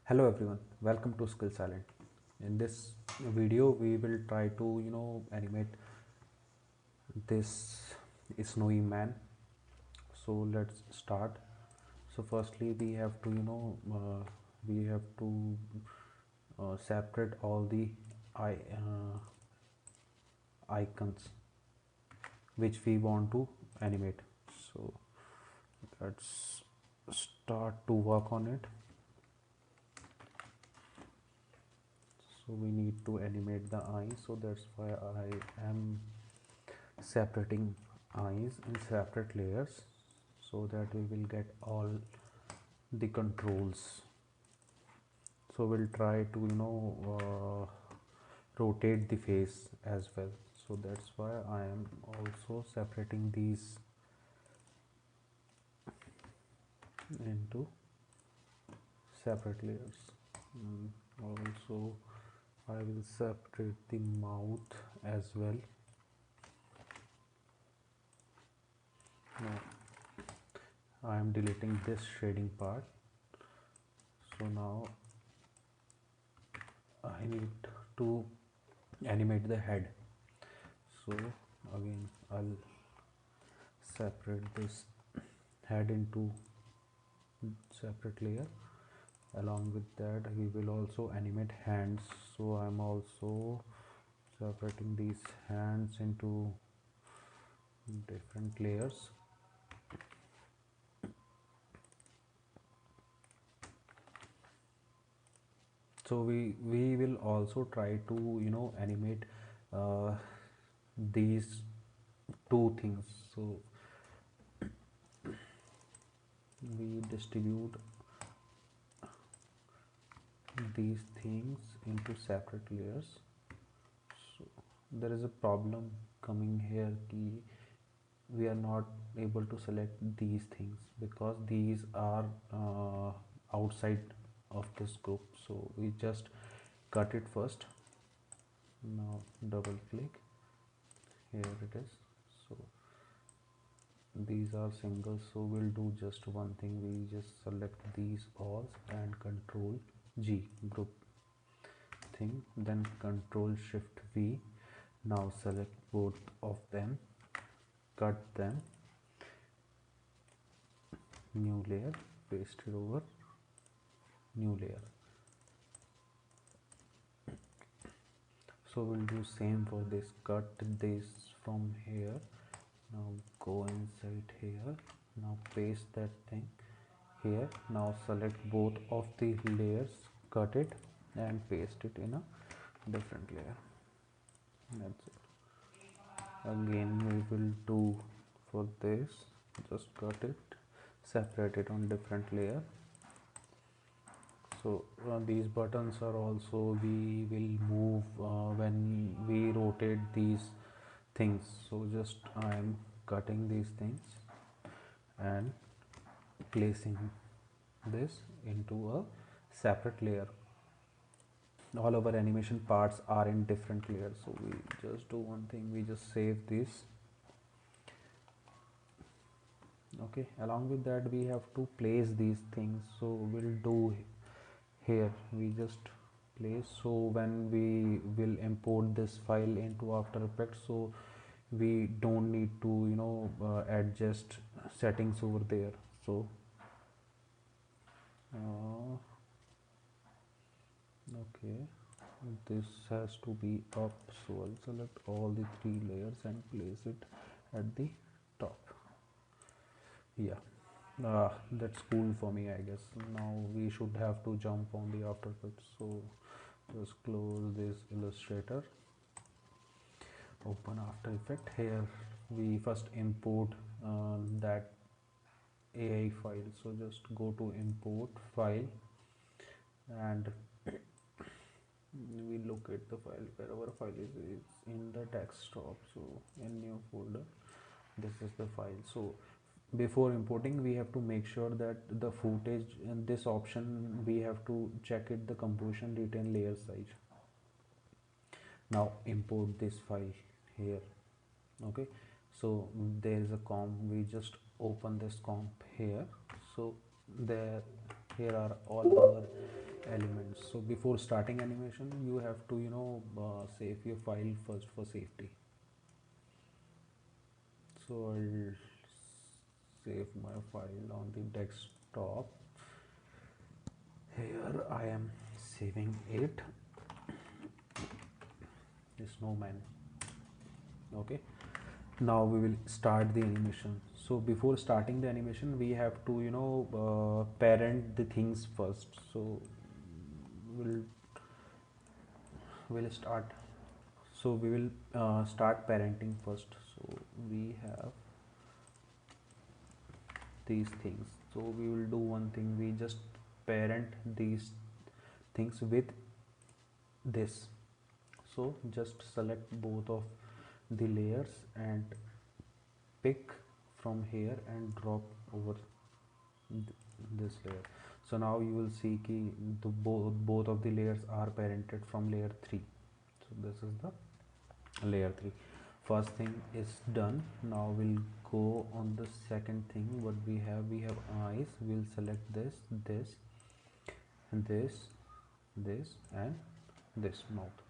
Hello everyone, welcome to skillsiland. In this video we will try to animate this snowy man. So let's start. So firstly we have to separate all the icons which we want to animate. So let's start to work on it. So we need to animate the eyes, so that's why I am separating eyes in separate layers so that we will get all the controls. So we'll try to rotate the face as well, so that's why I am also separating these into separate layers. Also I will separate the mouth as well. Now I am deleting this shading part. So now I need to animate the head. So again I'll separate this head into separate layer. Along with that we will also animate hands, so I'm also separating these hands into different layers. So we will also try to animate uh, these two things. So we distribute these things into separate layers. So there is a problem coming here ki we are not able to select these things because these are outside of this group. So we just cut it first. Now double click, here it is. So these are singles, so we'll do just one thing. We just select these all and control G, group thing, then control shift V. Now select both of them, cut them, new layer, paste it over, new layer. So we'll do same for this. Cut this from here, now go inside here, now paste that thing here. Now select both of the layers, cut it and paste it in a different layer. That's it. Again we will do for this, just cut it, separate it on different layer. So these buttons are also, we will move when we rotate these things. So just I am cutting these things and placing this into a separate layer. All our animation parts are in different layers, so we just do one thing, we just save this. Okay, along with that we have to place these things, so we'll do here, we just place. So when we will import this file into After Effects, so we don't need to adjust settings over there. So okay, this has to be up, so I'll select all the three layers and place it at the top. Yeah, that's cool for me, I guess. Now we should have to jump on the After Effects, so just close this Illustrator, open After Effect. Here we first import that AI file, so just go to import file and we locate the file where our file is. It's in the desktop, so in new folder this is the file. So before importing we have to make sure that the footage, in this option we have to check it, the composition, retain layer size. Now import this file here. Okay, so there is a comp, we just open this comp here. So there, here are all our elements. So before starting animation you have to save your file first for safety. So I'll save my file on the desktop. Here I am saving it, the SnowMan. Okay, now we will start the animation. So before starting the animation we have to parent the things first. So we'll start. So we will start parenting first. So we have these things. So we will do one thing, we just parent these things with this. So just select both of the layers and pick from here and drop over this layer. So now you will see ki the both of the layers are parented from layer 3. So this is the layer 3. First thing is done. Now we'll go on the second thing. What we have eyes. We'll select this and this and this mouth.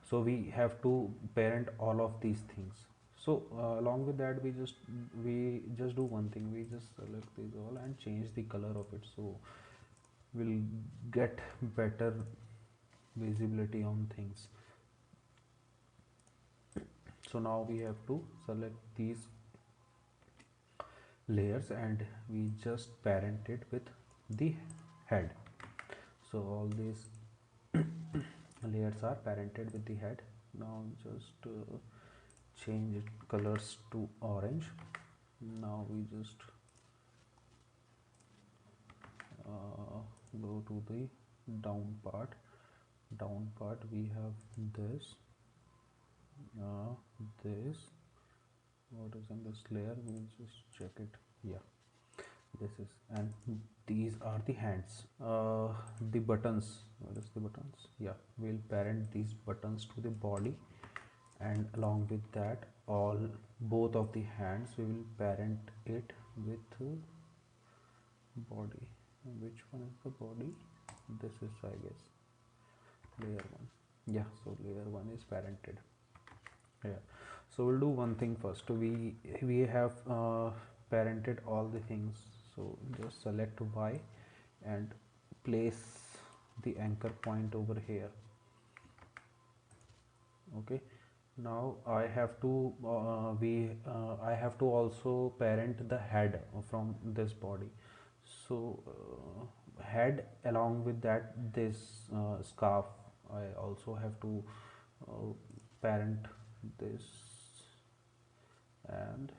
So we have to parent all of these things. So along with that we just do one thing, we just select these all and change the color of it, so we'll get better visibility on things. So now we have to select these layers and we just parent it with the head. So all these layers are parented with the head. Now just change it colors to orange. Now we just go to the down part. We have this this, what is in this layer, we'll just check it. Yeah, this is, and these are the hands. The buttons, what is the buttons? Yeah, we'll parent these buttons to the body, and along with that both of the hands we will parent it with body. Which one is the body? This is, I guess, layer 1. Yeah, so layer 1 is parented. Yeah, so we'll do one thing first. We have parented all the things, so just select Y and place the anchor point over here. Okay, now I have to I have to also parent the head from this body. So head, along with that this scarf, I also have to parent this, and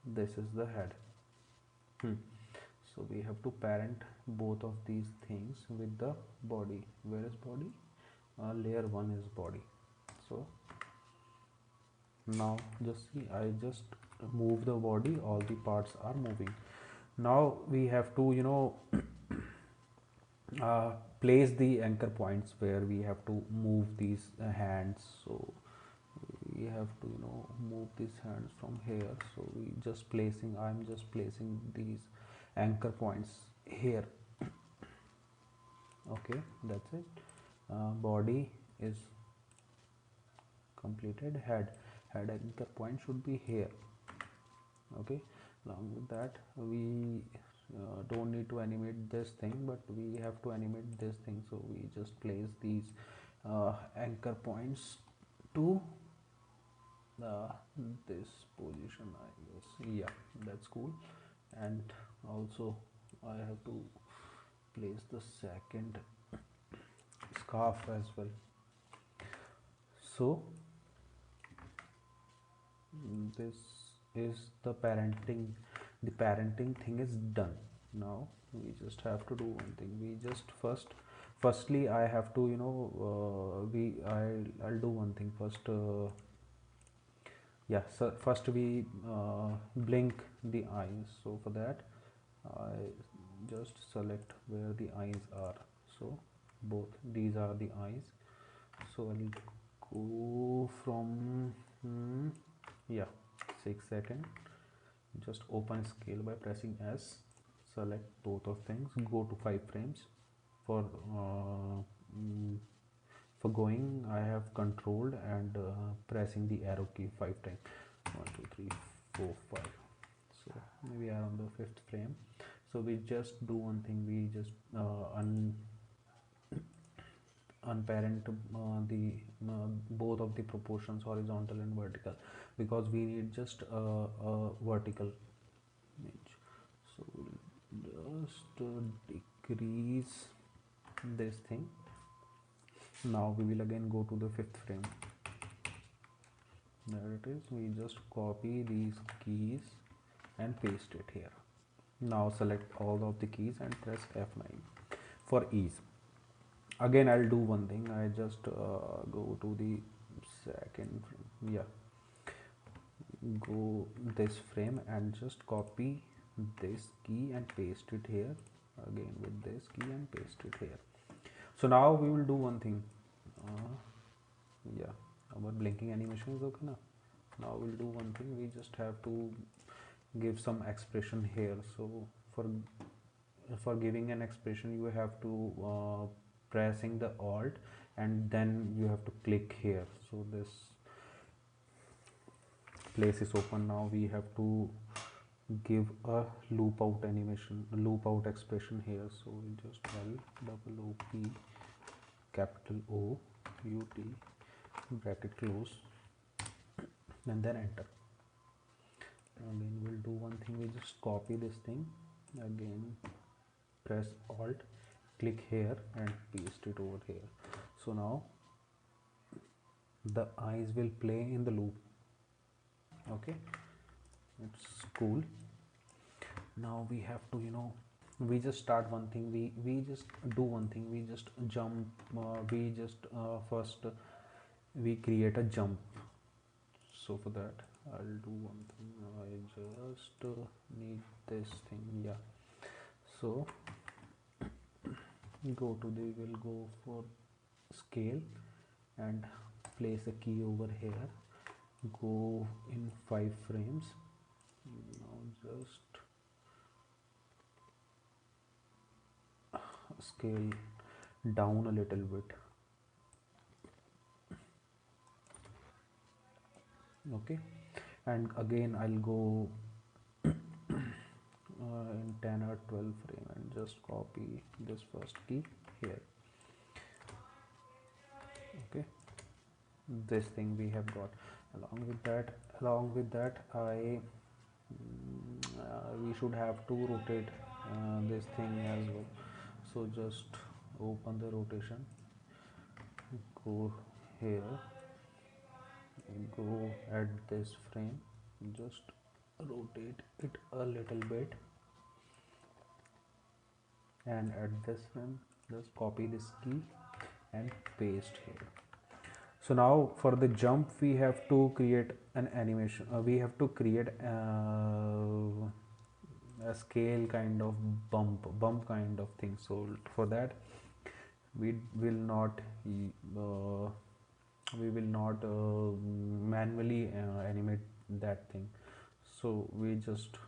this is the head. So we have to parent both of these things with the body. Where is body? Layer 1 is body. So now just see, I just move the body, all the parts are moving. Now we have to place the anchor points where we have to move these hands. So we have to move these hands from here. So I'm just placing these anchor points here. Okay, that's it. Body is completed. Head anchor point should be here. Okay, along with that we don't need to animate this thing, but we have to animate this thing. So we just place these anchor points to this position, I guess. Yeah, that's cool. And also I have to place the second scarf as well. So this is the parenting thing is done. Now we just have to do one thing. We just firstly I have to I'll do one thing first. Yeah, so first we blink the eyes. So for that I just select where the eyes are. So both these are the eyes. So I'll go from yeah, 6 seconds. Just open scale by pressing S. select both of things, go to 5 frames. For mm, for going, I have controlled and pressing the arrow key 5 times. 1 2 3 4 5. So we are on the 5th frame. So we just do one thing, we just unparent the both of the proportions, horizontal and vertical, because we need just a vertical image. So we'll just decrease this thing. Now we will again go to the 5th frame. There it is. We just copy these keys and paste it here. Now select all of the keys and press F9 for ease. Again, I'll do one thing. I just go to the 2nd frame. Yeah, go this frame and just copy this key and paste it here. Again with this key and paste it here. So now we will do one thing. Yeah, our blinking animation is okay now. Now we'll do one thing. We just have to give some expression here. So for giving an expression, you have to pressing the alt and then you have to click here. So this place is open. Now we have to give a loop out animation, loop out expression here. So we just LOOP capital O UT bracket close and then enter. Again we'll do one thing, we just copy this thing, again press alt, click here and paste it over here. So now the eyes will play in the loop. Okay, it's cool. Now we have to, we just start one thing, we just do one thing, we just jump, we just first we create a jump. So for that I'll do one thing, I just need this thing. Yeah, so we'll go for scale and place a key over here, go in 5 frames. Now just scale down a little bit. Okay, and again I'll go in 10 or 12 frame and just copy this first key here. Okay, this thing we have got. Along with that I we should have to rotate this thing as well. So just open the rotation, go here, go at this frame, just rotate it a little bit, and at this frame just copy this key and paste here. So now for the jump we have to create an animation, we have to create a scale kind of bump kind of thing. So for that we will not manually animate that thing. So we just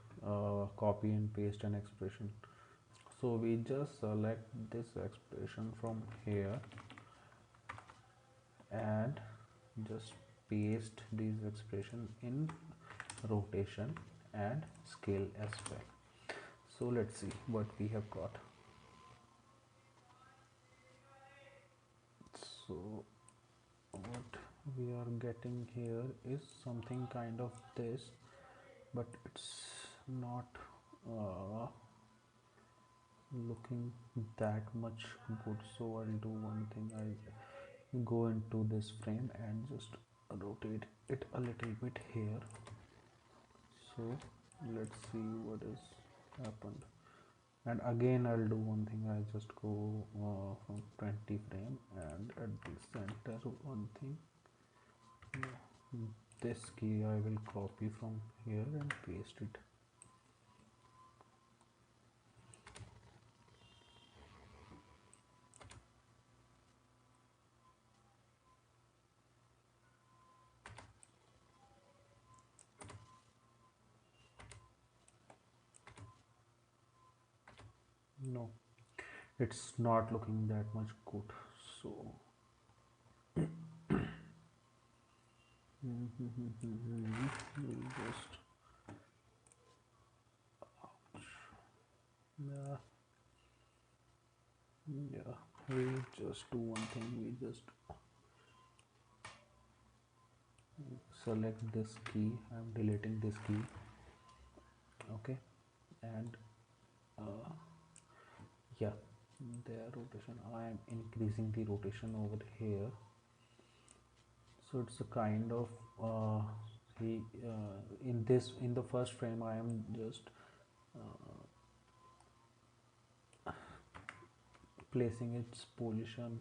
copy and paste an expression. So we just select this expression from here and just paste this expression in rotation and scale as well. So let's see what we have got. So what we are getting here is something kind of this, but it's not looking that much good. So I'll do one thing, I'll go into this frame and just rotate it a little bit here. So let's see what is happened. And again I'll do one thing, I just go from 20 frame and at the center one thing, this key I will copy from here and paste it. No, it's not looking that much good. So we just, yeah, yeah, we just do one thing. We just select this key. I'm deleting this key. Okay, and uh, yeah, their rotation, I am increasing the rotation over here. So it's a kind of he in the first frame I am just placing its position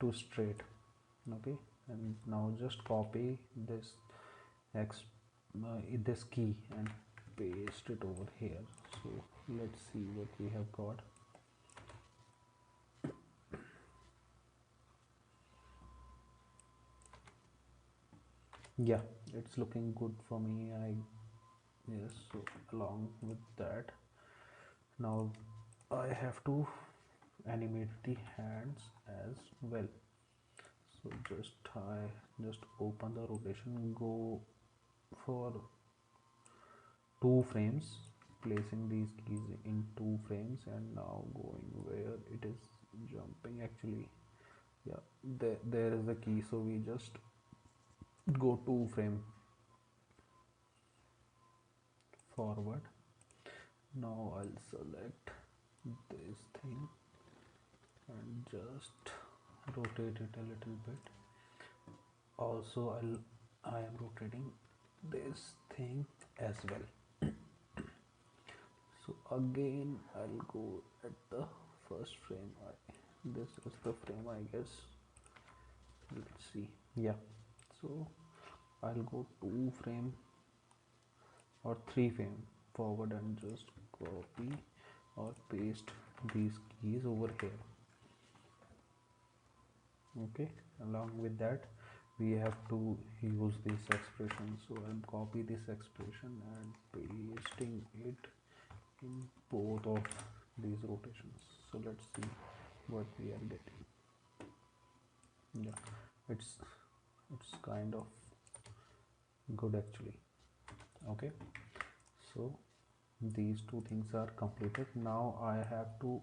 to straight. Okay, and now just copy this x this key and paste it over here. So let's see what we have got. Yeah, it's looking good for me. I Yes, so along with that, now I have to animate the hands as well. So just open the rotation, go for 2 frames, placing these keys in 2 frames, and now going where it is jumping actually. Yeah, there is the key. So we just go 2 frame forward. Now I'll select this thing and just rotate it a little bit. Also I am rotating this thing as well. So again I'll go at the first frame. This is the frame, I guess. Let's see. Yeah, so I'll go 2 frame or 3 frame forward and just copy or paste these keys over here. Okay, along with that we have to use this expression. So I'll copy this expression and pasting it in both of these rotations. So let's see what we are getting. Yeah, it's kind of good actually. Okay, so these 2 things are completed. Now I have to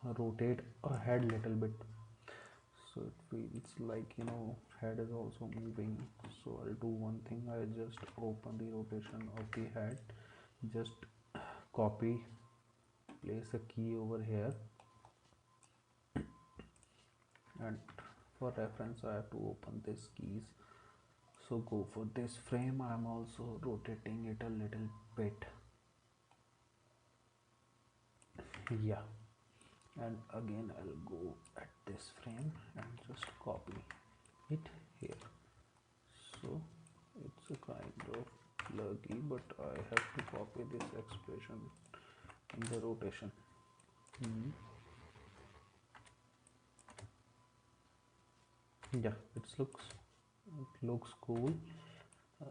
rotate ahead little bit, so it feels like head is also moving. So I'll do one thing. I just open the rotation of the head, just copy, place a key over here, and for reference I have to open this keys. So go for this frame. I'm also rotating it a little bit. Yeah, and again I'll go at this frame and just copy it here. So it's a kind of laggy, but I have to copy this expression in the rotation. Yeah, it looks cool.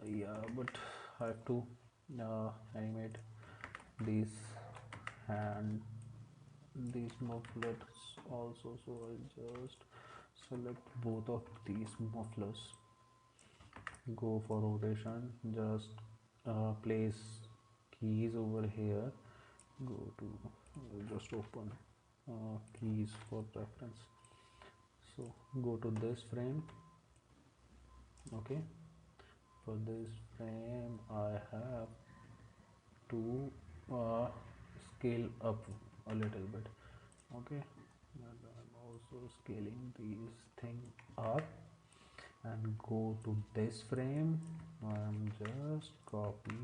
Yeah, but I have to animate these and these mufflers also. So I'll just select both of these mufflers, go for rotation, just place keys over here, go to just open keys for reference. So go to this frame. Okay, for this frame I have to scale up a little bit. Okay, and I'm also scaling these thing up, and go to this frame and just copy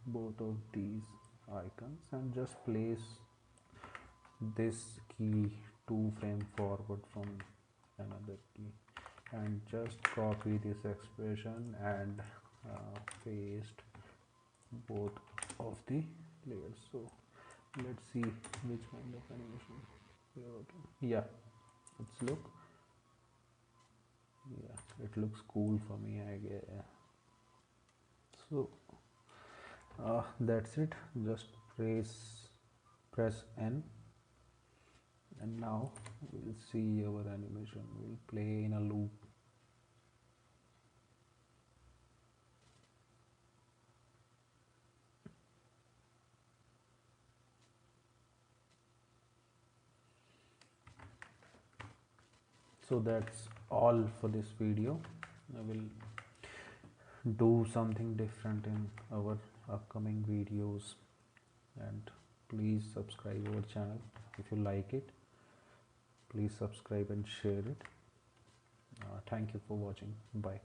both of these icons and just place this key 2 frame forward from another key, and just copy this expression and paste both of the layers. So let's see which kind of animation we are working. Yeah, it looks cool for me, I guess. So That's it. Just press N, and now we'll see our animation will play in a loop. So that's all for this video. I will do something different in our upcoming videos, and please subscribe our channel if you like it. Please subscribe and share it. Thank you for watching. Bye.